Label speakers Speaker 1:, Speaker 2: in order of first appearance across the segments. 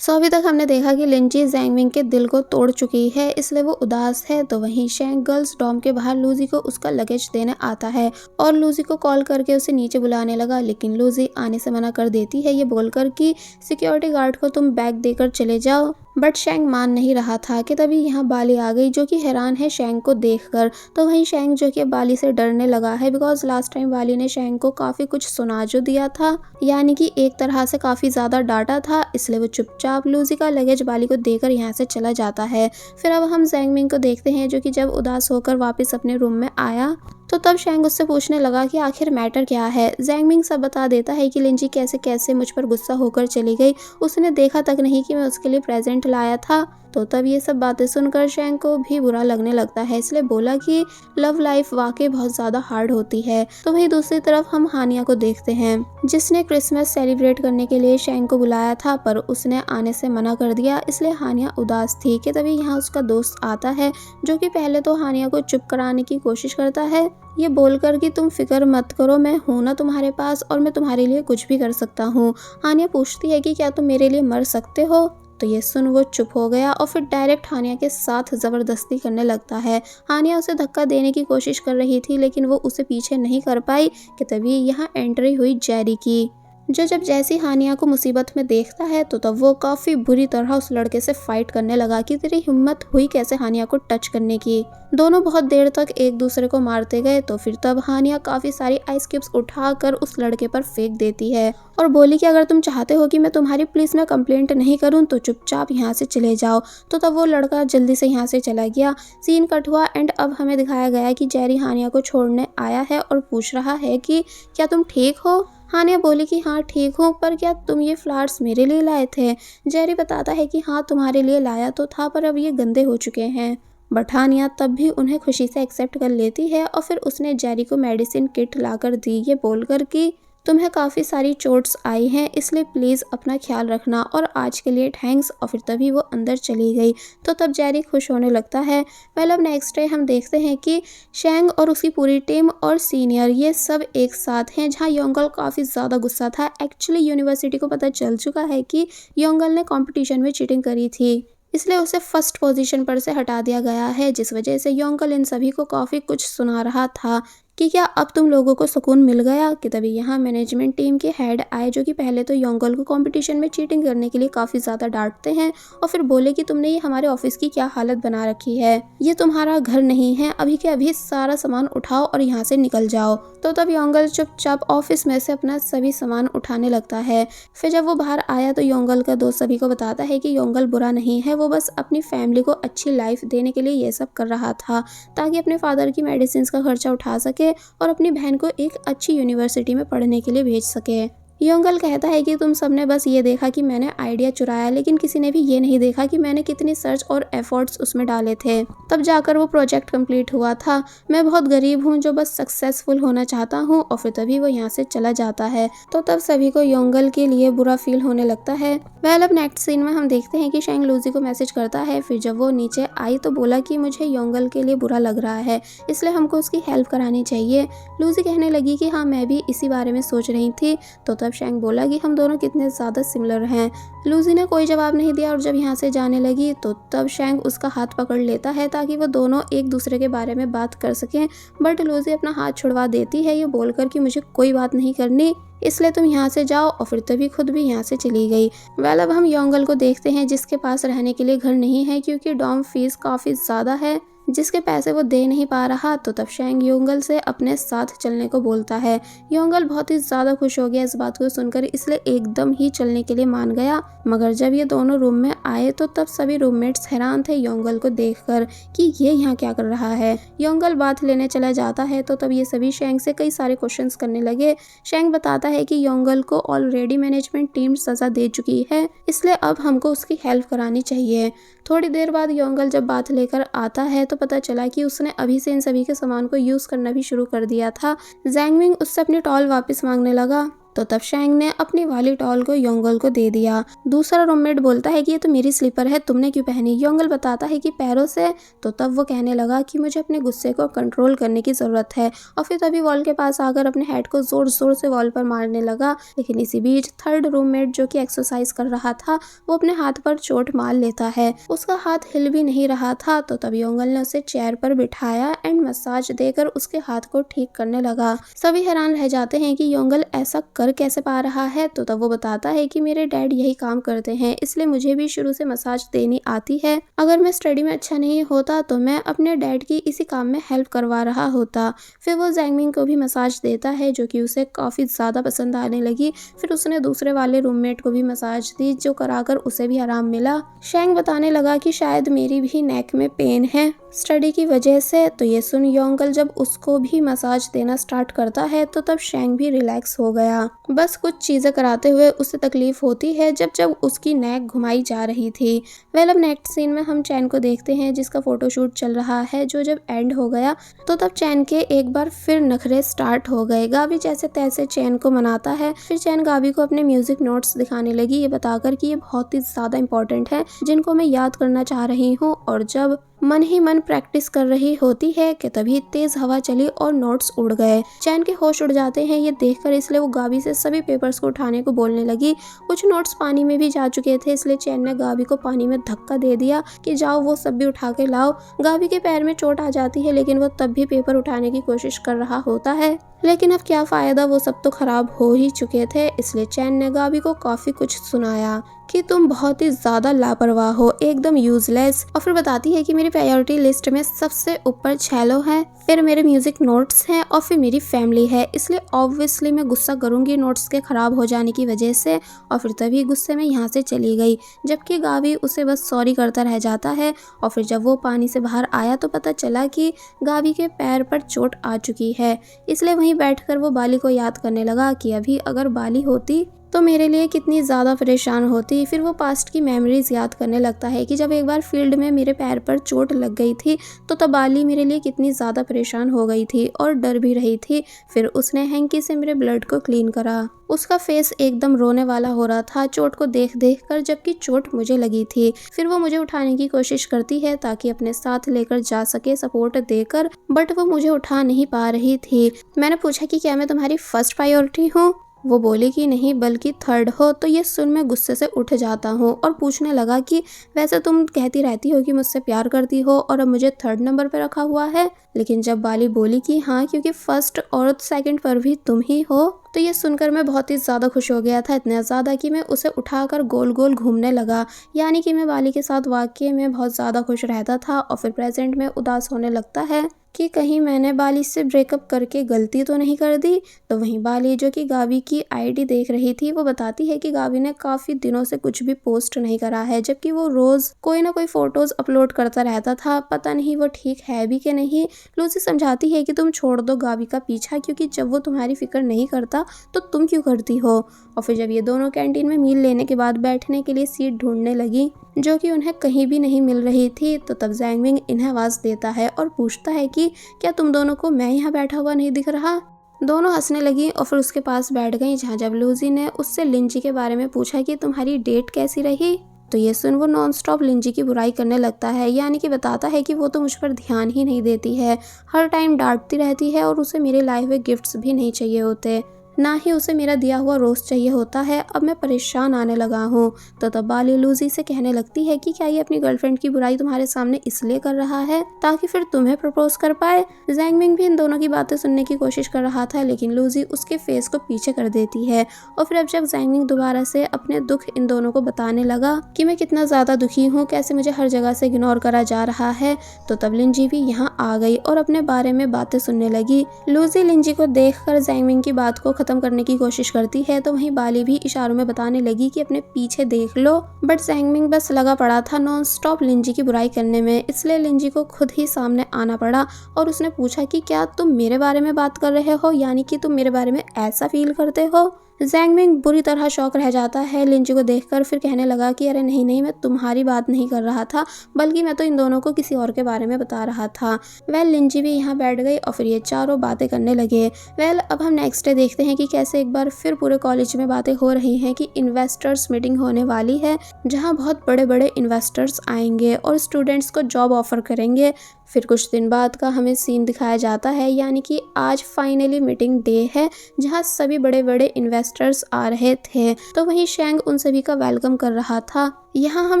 Speaker 1: सो अभी तक हमने देखा कि लिंजी जैंगमिंग के दिल को तोड़ चुकी है, इसलिए वो उदास है। तो वहीं शैंग गर्ल्स डॉम के बाहर लूजी को उसका लगेज देने आता है और लूजी को कॉल करके उसे नीचे बुलाने लगा, लेकिन लूजी आने से मना कर देती है, ये बोलकर कि सिक्योरिटी गार्ड को तुम बैग देकर चले जाओ। बट शैंग मान नहीं रहा था कि तभी यहाँ बाली आ गई, जो कि हैरान है शैंग को देखकर। तो वहीं शैंग जो कि बाली से डरने लगा है, बिकॉज लास्ट टाइम बाली ने शैंग को काफी कुछ सुना जो दिया था, यानी कि एक तरह से काफी ज्यादा डांटा था। इसलिए वो चुपचाप लूजी का लगेज बाली को देकर यहाँ से चला जाता है। फिर अब हम जैंगमिंग को देखते हैं, जो कि जब उदास होकर वापस अपने रूम में आया तो तब शैंग उससे पूछने लगा कि आखिर मैटर क्या है। जैंगमिंग सब बता देता है कि लिंजी कैसे कैसे मुझ पर गुस्सा होकर चली गई, उसने देखा तक नहीं कि मैं उसके लिए प्रेजेंट लाया था। तो तब ये सब बातें सुनकर शैंग को भी बुरा लगने लगता है, इसलिए बोला कि लव लाइफ वाकई बहुत ज्यादा हार्ड होती है। तो वहीं दूसरी तरफ हम हानिया को देखते हैं, जिसने क्रिसमस सेलिब्रेट करने के लिए शैंग को बुलाया था, पर उसने आने से मना कर दिया, इसलिए हानिया उदास थी। कि तभी यहाँ उसका दोस्त आता है, जो कि पहले तो हानिया को चुप कराने की कोशिश करता है, ये बोलकर कि तुम फिक्र मत करो, मैं हूं ना तुम्हारे पास और मैं तुम्हारे लिए कुछ भी कर सकता हूँ। हानिया पूछती है कि क्या तुम मेरे लिए मर सकते हो। तो ये सुन वो चुप हो गया और फिर डायरेक्ट हानिया के साथ जबरदस्ती करने लगता है। हानिया उसे धक्का देने की कोशिश कर रही थी, लेकिन वो उसे पीछे नहीं कर पाई। कि तभी यहाँ एंट्री हुई जेरी की, जो जब जैसी हानिया को मुसीबत में देखता है तो तब वो काफी बुरी तरह उस लड़के से फाइट करने लगा कि तेरी हिम्मत हुई कैसे हानिया को टच करने की। दोनों बहुत देर तक एक दूसरे को मारते गए। तो फिर तब हानिया काफी सारी आइस क्यूब्स उठाकर उस लड़के पर फेंक देती है और बोली कि अगर तुम चाहते हो कि मैं तुम्हारी पुलिस में कंप्लेंट नहीं करूं तो चुपचाप यहाँ से चले जाओ। तो तब वो लड़का जल्दी से यहाँ से चला गया। सीन कट हुआ एंड अब हमें दिखाया गया कि जेरी हानिया को छोड़ने आया है और पूछ रहा है कि क्या तुम ठीक हो। हानिया बोली कि हाँ ठीक हूँ, पर क्या तुम ये फ्लावर्स मेरे लिए लाए थे। जेरी बताता है कि हाँ तुम्हारे लिए लाया तो था, पर अब ये गंदे हो चुके हैं। बट हानिया तब भी उन्हें खुशी से एक्सेप्ट कर लेती है और फिर उसने जेरी को मेडिसिन किट लाकर दी, ये बोलकर कि तुम्हें काफ़ी सारी चोट्स आई हैं, इसलिए प्लीज़ अपना ख्याल रखना और आज के लिए थैंक्स। और फिर तभी वो अंदर चली गई। तो तब जेरी खुश होने लगता है। वेल अब नेक्स्ट डे हम देखते हैं कि शैंग और उसकी पूरी टीम और सीनियर ये सब एक साथ हैं, जहाँ योंगल काफ़ी ज़्यादा गुस्सा था। एक्चुअली यूनिवर्सिटी को पता चल चुका है कि योंगल ने कॉम्पिटिशन में चीटिंग करी थी, इसलिए उसे फर्स्ट पोजीशन पर से हटा दिया गया है, जिस वजह से योंगल इन सभी को काफ़ी कुछ सुना रहा था कि क्या अब तुम लोगों को सुकून मिल गया। कि तभी यहाँ मैनेजमेंट टीम के हेड आए, जो कि पहले तो योंगल को कंपटीशन में चीटिंग करने के लिए काफ़ी ज़्यादा डांटते हैं और फिर बोले कि तुमने ये हमारे ऑफिस की क्या हालत बना रखी है, ये तुम्हारा घर नहीं है, अभी के अभी सारा सामान उठाओ और यहाँ से निकल जाओ। तो तब योंगल चुपचाप ऑफिस में से अपना सभी सामान उठाने लगता है। फिर जब वो बाहर आया तो योंगल का दोस्त सभी को बताता है कि योंगल बुरा नहीं है, वो बस अपनी फैमिली को अच्छी लाइफ देने के लिए ये सब कर रहा था, ताकि अपने फादर की मेडिसिन का खर्चा उठा सके और अपनी बहन को एक अच्छी यूनिवर्सिटी में पढ़ने के लिए भेज सके। योंगल कहता है कि तुम सबने बस ये देखा कि मैंने आइडिया चुराया, लेकिन किसी ने भी ये नहीं देखा कि मैंने कितनी सर्च और एफर्ट्स उसमें डाले थे, तब जाकर वो प्रोजेक्ट कंप्लीट हुआ था। मैं बहुत गरीब हूँ जो बस सक्सेसफुल होना चाहता हूँ। और फिर तभी वो यहाँ से चला जाता है। तो तब सभी को योंगल के लिए बुरा फील होने लगता है। वेल अब नेक्स्ट सीन में हम देखते हैं कि शैंग लूजी को मैसेज करता है। फिर जब वो नीचे आई तो बोला कि मुझे योंगल के लिए बुरा लग रहा है, इसलिए हमको उसकी हेल्प करानी चाहिए। लूजी कहने लगी कि हाँ मैं भी इसी बारे में सोच रही थी। तो तब शैंग बोला कि हम दोनों कितने ज़्यादा सिमिलर हैं। लूजी ने कोई जवाब नहीं दिया और जब यहाँ से जाने लगी तो तब शैंग उसका हाथ पकड़ लेता है, ताकि वो दोनों एक दूसरे के बारे में बात कर सकें। बट लूजी अपना हाथ छुड़वा देती है, ये बोलकर कि मुझे कोई बात नहीं करनी, इसलिए तुम यहाँ से जाओ। और फिर तभी खुद भी यहाँ से चली गई। वेल अब हम योंगल को देखते हैं, जिसके पास रहने के लिए घर नहीं है, क्योंकि डॉर्म फीस काफ़ी ज़्यादा है, जिसके पैसे वो दे नहीं पा रहा। तो तब शैंग योंगल से अपने साथ चलने को बोलता है। योंगल बहुत ही ज़्यादा खुश हो गया इस बात को सुनकर, इसलिए एकदम ही चलने के लिए मान गया। मगर जब ये दोनों रूम में आए तो तब सभी रूममेट्स हैरान थे योंगल को देखकर कि ये यहाँ क्या कर रहा है। योंगल बात लेने चला जाता है तो तब ये सभी शैंग से कई सारे क्वेश्चंस करने लगे। शैंग बताता है कि योंगल को ऑलरेडी मैनेजमेंट टीम सज़ा दे चुकी है, इसलिए अब हमको उसकी हेल्प करानी चाहिए। थोड़ी देर बाद योंगल जब बात लेकर आता है तो पता चला कि उसने अभी से इन सभी के सामान को यूज़ करना भी शुरू कर दिया था। जैंगमिंग उससे अपनी टॉल वापस मांगने लगा, तो तब शैंग ने अपनी वाली टॉल को योंगल को दे दिया। दूसरा रूममेट बोलता है कि ये तो मेरी स्लीपर है, तुमने क्यों पहनी? योंगल बताता है कि पैरों से। तो तब वो कहने लगा कि मुझे अपने गुस्से को कंट्रोल करने की जरूरत है, और फिर तभी वॉल के पास आकर अपने हेड को जोर जोर से वॉल पर मारने लगा। लेकिन इसी बीच थर्ड रूममेट जो कि एक्सरसाइज कर रहा था, वो अपने हाथ पर चोट मार लेता है। उसका हाथ हिल भी नहीं रहा था। तो तब योंगल ने उसे चेयर पर बिठाया एंड मसाज देकर उसके हाथ को ठीक करने लगा। सभी हैरान रह जाते हैं कि योंगल ऐसा कर कैसे पा रहा है। तो तब वो बताता है कि मेरे डैड यही काम करते हैं, इसलिए मुझे भी शुरू से मसाज देनी आती है। अगर मैं स्टडी में अच्छा नहीं होता तो मैं अपने डैड की इसी काम में हेल्प करवा रहा होता। फिर वो जैंगमिंग को भी मसाज देता है, जो कि उसे काफी ज्यादा पसंद आने लगी। फिर उसने दूसरे वाले रूममेट को भी मसाज दी, जो कराकर उसे भी आराम मिला। शैंग बताने लगा कि शायद मेरी भी नेक में पेन है स्टडी की वजह से। तो ये सुन योंगल जब उसको भी मसाज देना स्टार्ट करता है, तो तब शैंग भी रिलैक्स हो गया। बस कुछ चीजें कराते हुए उसे तकलीफ होती है जब जब उसकी नेक घुमाई जा रही थी। अब नेक्स्ट सीन में हम चैन को देखते हैं, जिसका फोटोशूट चल रहा है, जो जब एंड हो गया तो तब चैन के एक बार फिर नखरे स्टार्ट हो गए। गावी जैसे तैसे चैन को मनाता है। फिर चैन गावी को अपने म्यूजिक नोट्स दिखाने लगी, ये बताकर कि ये बहुत ही ज्यादा इंपॉर्टेंट है, जिनको मैं याद करना चाह रही हूँ। और जब मन ही मन प्रैक्टिस कर रही होती है कि तभी तेज हवा चली और नोट्स उड़ गए। चैन के होश उड़ जाते हैं ये देखकर, इसलिए वो गावी से सभी पेपर्स को उठाने को बोलने लगी। कुछ नोट्स पानी में भी जा चुके थे, इसलिए चैन ने गावी को पानी में धक्का दे दिया कि जाओ वो सब भी उठा के लाओ। गावी के पैर में चोट आ जाती है, लेकिन वो तब भी पेपर उठाने की कोशिश कर रहा होता है। लेकिन अब क्या फायदा, वो सब तो खराब हो ही चुके थे। इसलिए चैन ने गावी को काफी कुछ सुनाया कि तुम बहुत ही ज्यादा लापरवाह हो, एकदम यूजलेस। और फिर बताती है कि मेरी प्रायोरिटी लिस्ट में सबसे ऊपर छेलो है, फिर मेरे म्यूजिक नोट्स हैं, और फिर मेरी फैमिली है। इसलिए ऑब्वियसली मैं गुस्सा करूंगी नोट्स के खराब हो जाने की वजह से। और फिर तभी गुस्से में यहाँ से चली गई, जबकि गावी उसे बस सॉरी करता रह जाता है। और फिर जब वो पानी से बाहर आया तो पता चला कि गावी के पैर पर चोट आ चुकी है। इसलिए वहीं बैठकर वो बाली को याद करने लगा कि अभी अगर बाली होती तो मेरे लिए कितनी ज़्यादा परेशान होती। फिर वो पास्ट की मेमोरीज याद करने लगता है कि जब एक बार फील्ड में मेरे पैर पर चोट लग गई थी तो तब बाली मेरे लिए कितनी ज़्यादा परेशान हो गई थी और डर भी रही थी। फिर उसने हैंकी से मेरे ब्लड को क्लीन करा। उसका फेस एकदम रोने वाला हो रहा था चोट को देख देख कर, जबकि चोट मुझे लगी थी। फिर वो मुझे उठाने की कोशिश करती है ताकि अपने साथ लेकर जा सके सपोर्ट देकर, बट वो मुझे उठा नहीं पा रही थी। मैंने पूछा कि क्या मैं तुम्हारी फर्स्ट प्रायोरिटी हूँ? वो बोली कि नहीं बल्कि थर्ड हो। तो ये सुन मैं गुस्से से उठ जाता हूँ और पूछने लगा कि वैसे तुम कहती रहती हो कि मुझसे प्यार करती हो और अब मुझे थर्ड नंबर पे रखा हुआ है। लेकिन जब बाली बोली कि हाँ क्योंकि फर्स्ट और सेकंड पर भी तुम ही हो, तो ये सुनकर मैं बहुत ही ज़्यादा खुश हो गया था, इतना ज़्यादा कि मैं उसे उठाकर गोल गोल घूमने लगा। यानी कि मैं बाली के साथ वाकई में बहुत ज़्यादा खुश रहता था। और फिर प्रेजेंट में उदास होने लगता है कि कहीं मैंने बाली से ब्रेकअप करके गलती तो नहीं कर दी। तो वहीं बाली जो कि गावी की आईडी देख रही थी, वो बताती है कि गावी ने काफ़ी दिनों से कुछ भी पोस्ट नहीं करा है, जबकि वो रोज़ कोई ना कोई फोटोज़ अपलोड करता रहता था। पता नहीं वो ठीक है भी कि नहीं। लूसी समझाती है कि तुम छोड़ दो गावी का पीछा, क्योंकि जब वो तुम्हारी फिक्र नहीं करता तो तुम क्यों करती हो। और फिर जब ये दोनों कैंटीन में मील लेने के बाद बैठने के लिए सीट ढूंढने लगी, जो कि उन्हें कहीं भी नहीं मिल रही थी, तो तब जैंगमिंग इन्हें आवाज़ देता है और पूछता है कि क्या तुम दोनों को मैं यहाँ बैठा हुआ नहीं दिख रहा। दोनों हंसने लगी और फिर उसके पास बैठ गई, जहाँ जब लूसी ने उससे लिंजी के बारे में पूछा कि तुम्हारी डेट कैसी रही। तो ये सुन वो नॉन स्टॉप लिंजी की बुराई करने लगता है, यानी कि बताता है कि वो तो मुझ पर ध्यान ही नहीं देती है, हर टाइम डांटती रहती है और उसे मेरे लाए हुए गिफ्ट्स भी नहीं चाहिए होते, ना ही उसे मेरा दिया हुआ रोज चाहिए होता है। अब मैं परेशान आने लगा हूँ। तो तब बाली लूसी से कहने लगती है कि क्या ये अपनी गर्लफ्रेंड की बुराई तुम्हारे सामने इसलिए कर रहा है ताकि फिर तुम्हें प्रपोज कर पाए। जैंगमिंग भी इन दोनों की बातें सुनने की कोशिश कर रहा था, लेकिन लूसी उसके फेस को पीछे कर देती है। और फिर अब जब जैंगमिंग दोबारा से अपने दुख इन दोनों को बताने लगा कि मैं कितना ज्यादा दुखी हूँ, कैसे मुझे हर जगह से इग्नोर करा जा रहा है, तो तब लिंजी भी यहाँ आ गई और अपने बारे में बातें सुनने लगी। लूसी लिंजी को देखकर जैंगमिंग की बात को खत्म करने की कोशिश करती है, तो वहीं बाली भी इशारों में बताने लगी कि अपने पीछे देख लो। बट जैंगमिंग बस लगा पड़ा था नॉन स्टॉप लिंजी की बुराई करने में, इसलिए लिंजी को खुद ही सामने आना पड़ा और उसने पूछा कि क्या तुम मेरे बारे में बात कर रहे हो, यानी कि तुम मेरे बारे में ऐसा फील करते हो। जैंगमिंग बुरी तरह शॉक रह जाता है लिंजी को देखकर, फिर कहने लगा कि अरे नहीं नहीं, मैं तुम्हारी बात नहीं कर रहा था, बल्कि मैं तो इन दोनों को किसी और के बारे में बता रहा था। लिंजी भी यहाँ बैठ गई और फिर ये चारों बातें करने लगे। अब हम नेक्स्ट डे देखते हैं कि कैसे एक बार फिर पूरे कॉलेज में बातें हो रही हैं कि इन्वेस्टर्स मीटिंग होने वाली है, जहाँ बहुत बड़े बड़े इन्वेस्टर्स आएंगे और स्टूडेंट्स को जॉब ऑफर करेंगे। फिर कुछ दिन बाद का हमें सीन दिखाया जाता है, यानी कि आज फाइनली मीटिंग डे है, जहाँ सभी बड़े बड़े इन्वेस्टर्स आ रहे थे। तो वहीं शेंग उन सभी का वेलकम कर रहा था। यहाँ हम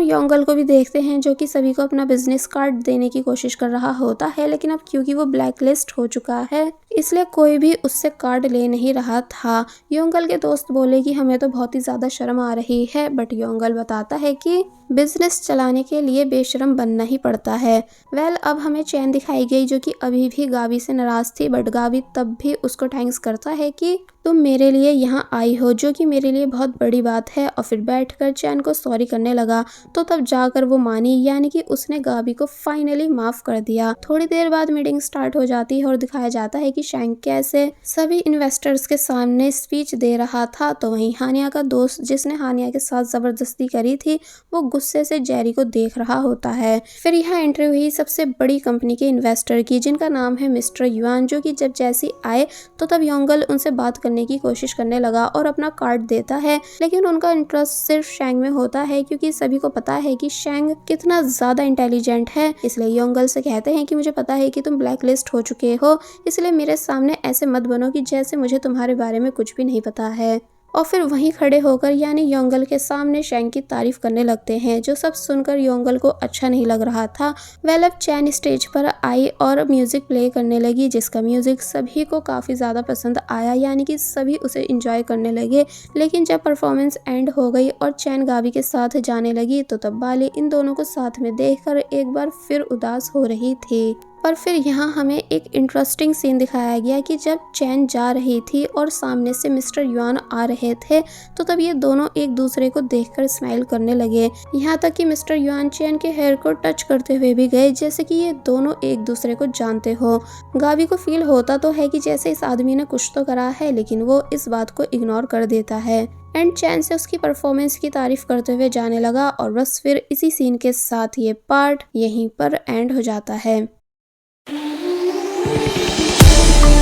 Speaker 1: योंगल को भी देखते हैं, जो कि सभी को अपना बिजनेस कार्ड देने की कोशिश कर रहा होता है, लेकिन अब क्योंकि वो ब्लैक लिस्ट हो चुका है, इसलिए कोई भी उससे कार्ड ले नहीं रहा था। योंगल के दोस्त बोले कि हमें तो बहुत ही ज्यादा शर्म आ रही है, बट योंगल बताता है कि बिजनेस चलाने के लिए बेशर्म बनना ही पड़ता है। अब हमें चैन दिखाई गई, जो कि अभी भी गाबी से नाराज थी, बट गाबी तब भी उसको थैंक्स करता है कि तुम मेरे लिए यहाँ आई हो, जो कि मेरे लिए बहुत बड़ी बात है। और फिर बैठकर चैन को सॉरी करने लगा, तो तब जाकर वो मानी, यानी कि उसने गाबी को फाइनली माफ कर दिया। थोड़ी देर बाद मीटिंग स्टार्ट हो जाती है और दिखाया जाता है कि शेंग कैसे सभी इन्वेस्टर्स के सामने स्पीच दे रहा था। तो वहीं हानिया का दोस्त, जिसने हानिया के साथ जबरदस्ती करी थी, वो गुस्से से जेरी को देख रहा होता है। फिर यहाँ एंट्री हुई सबसे बड़ी कंपनी के इन्वेस्टर की, जिनका नाम है मिस्टर युआन, जो कि जब जैसी आए तो तब योंगल उनसे बात करने की कोशिश करने लगा और अपना कार्ड देता है, लेकिन उनका इंटरेस्ट सिर्फ शेंग में होता है, क्योंकि सभी को पता है कि शेंग कितना ज्यादा इंटेलिजेंट है। इसलिए योंगल से कहते हैं कि मुझे पता है कि तुम ब्लैक लिस्ट हो चुके हो, इसलिए मेरे सामने ऐसे मत बनो कि जैसे मुझे तुम्हारे बारे में कुछ भी नहीं पता है। और फिर वहीं खड़े होकर यानी योंगल के सामने शेंग की तारीफ करने लगते हैं, जो सब सुनकर योंगल को अच्छा नहीं लग रहा था। अब चैन स्टेज पर आई और म्यूजिक प्ले करने लगी, जिसका म्यूजिक सभी को काफी ज्यादा पसंद आया, यानी कि सभी उसे एंजॉय करने लगे। लेकिन जब परफॉर्मेंस एंड हो गई और चैन गाबी के साथ जाने लगी, तो तब बाली इन दोनों को साथ में देखकर एक बार फिर उदास हो रही थी। पर फिर यहाँ हमें एक इंटरेस्टिंग सीन दिखाया गया कि जब चैन जा रही थी और सामने से मिस्टर युआन आ रहे थे, तो तब ये दोनों एक दूसरे को देखकर स्माइल करने लगे। यहाँ तक कि मिस्टर युआन चैन के हेयर को टच करते हुए भी गए, जैसे कि ये दोनों एक दूसरे को जानते हो। गाबी को फील होता तो है कि जैसे इस आदमी ने कुछ तो करा है, लेकिन वो इस बात को इग्नोर कर देता है एंड चैन से उसकी परफॉर्मेंस की तारीफ करते हुए जाने लगा। और बस फिर इसी सीन के साथ ये पार्ट यहीं पर एंड हो जाता है।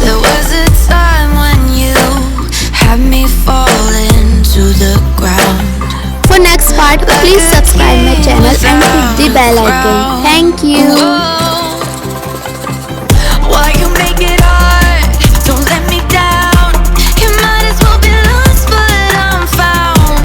Speaker 2: There was a time when you had me falling to the ground.
Speaker 1: For next part, please subscribe my channel and hit the bell icon. Thank you.